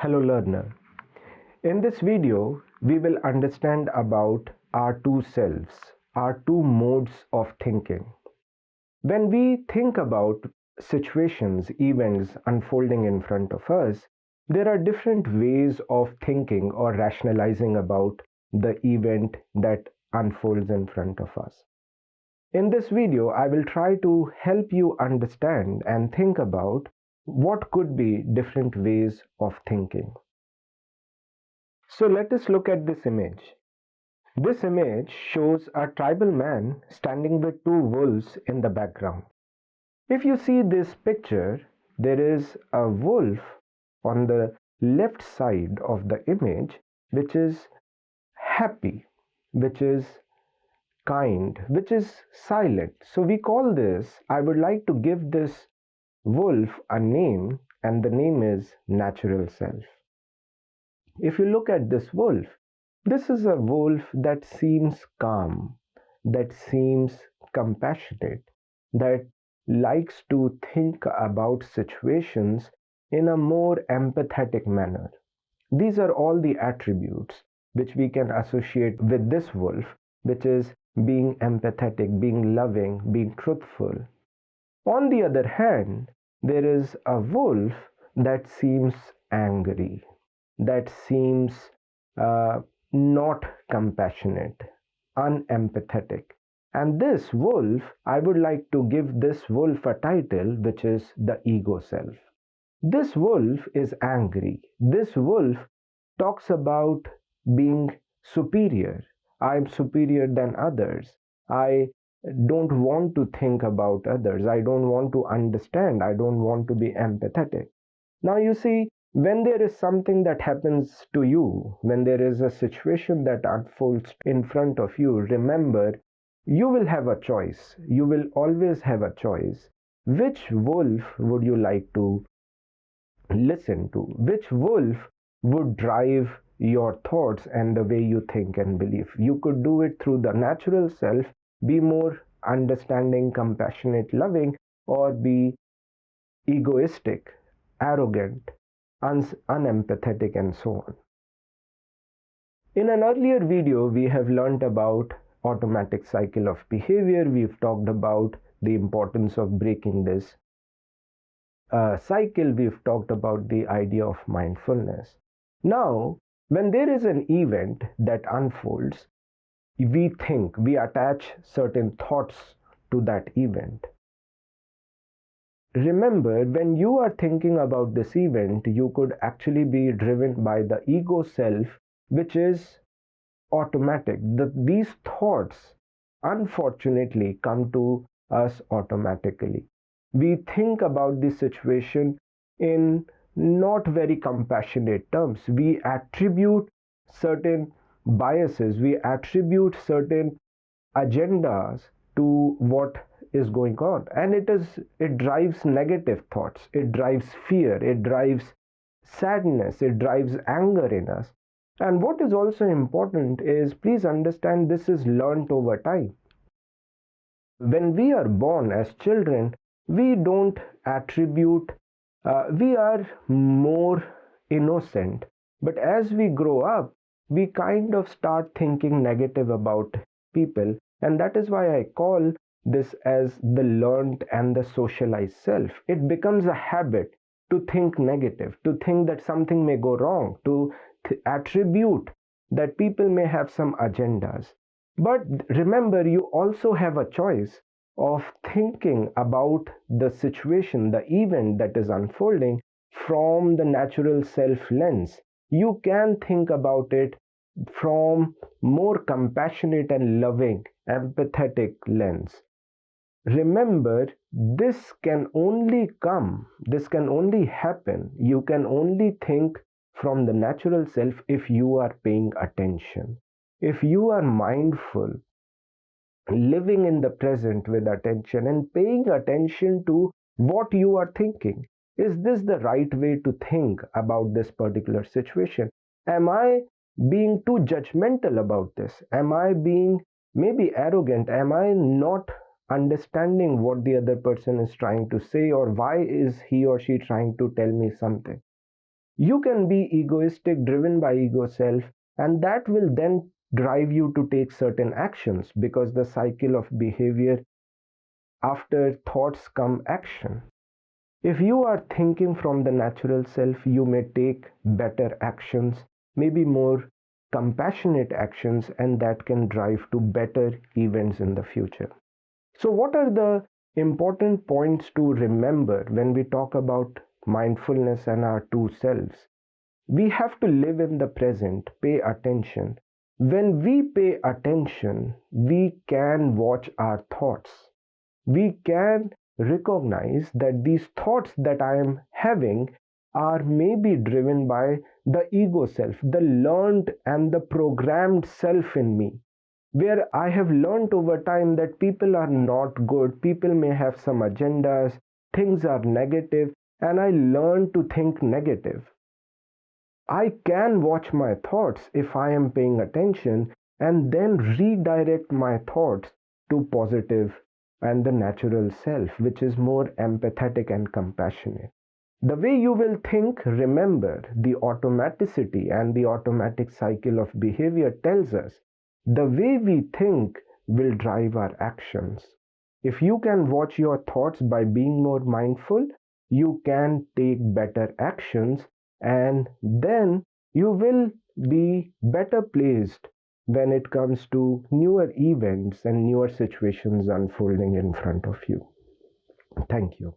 Hello learner. In this video, we will understand about our two selves, our two modes of thinking. When we think about situations, events unfolding in front of us, there are different ways of thinking or rationalizing about the event that unfolds in front of us. In this video, I will try to help you understand and think about what could be different ways of thinking. So let us look at this image. This image shows a tribal man standing with two wolves in the background. If you see this picture, there is a wolf on the left side of the image which is happy, which is kind, which is silent. So we call this, I would like to give this wolf a name, and the name is natural self. If you look at this wolf, this is a wolf that seems calm, that seems compassionate, that likes to think about situations in a more empathetic manner. These are all the attributes which we can associate with this wolf, which is being empathetic, being loving, being truthful. On the other hand, there is a wolf that seems angry, that seems not compassionate, unempathetic. And this wolf, I would like to give this wolf a title which is the ego self. This wolf is angry. This wolf talks about being superior. I am superior than others. I don't want to think about others. I don't want to understand. I don't want to be empathetic. Now, you see, when there is something that happens to you, when there is a situation that unfolds in front of you, remember, you will have a choice. You will always have a choice. Which wolf would you like to listen to? Which wolf would drive your thoughts and the way you think and believe? You could do it through the natural self, be more understanding, compassionate, loving, or be egoistic, arrogant, unempathetic, and so on. In an earlier video, we have learnt about automatic cycle of behavior. We've talked about the importance of breaking this cycle. We've talked about the idea of mindfulness. Now, when there is an event that unfolds, we think, we attach certain thoughts to that event. Remember, when you are thinking about this event, you could actually be driven by the ego self, which is automatic. These thoughts, unfortunately, come to us automatically. We think about the situation in not very compassionate terms. We attribute certain biases, we attribute certain agendas to what is going on, and it drives negative thoughts, it drives fear, it drives sadness, it drives anger in us. And what is also important is, please understand, this is learned over time. When we are born as children, we don't attribute, we are more innocent, but as we grow up, we kind of start thinking negative about people, and that is why I call this as the learned and the socialized self. It becomes a habit to think negative, to think that something may go wrong, to attribute that people may have some agendas. But remember, you also have a choice of thinking about the situation, the event that is unfolding from the natural self lens. You can think about it from more compassionate and loving, empathetic lens. Remember, this can only come, this can only happen, you can only think from the natural self if you are paying attention, if you are mindful, living in the present with attention and paying attention to what you are thinking. Is this the right way to think about this particular situation? Am I being too judgmental about this? Am I being maybe arrogant? Am I not understanding what the other person is trying to say, or why is he or she trying to tell me something? You can be egoistic, driven by ego self, and that will then drive you to take certain actions, because the cycle of behavior, after thoughts come action. If you are thinking from the natural self, you may take better actions, maybe more compassionate actions, and that can drive to better events in the future. So, what are the important points to remember when we talk about mindfulness and our two selves? We have to live in the present, pay attention. When we pay attention, we can watch our thoughts. We can recognize that these thoughts that I am having are maybe driven by the ego self, the learned and the programmed self in me, where I have learned over time that people are not good, people may have some agendas, things are negative, and I learn to think negative. I can watch my thoughts if I am paying attention and then redirect my thoughts to positive and the natural self, which is more empathetic and compassionate. The way you will think, remember, the automaticity and the automatic cycle of behavior tells us the way we think will drive our actions. If you can watch your thoughts by being more mindful, you can take better actions, and then you will be better placed when it comes to newer events and newer situations unfolding in front of you. Thank you.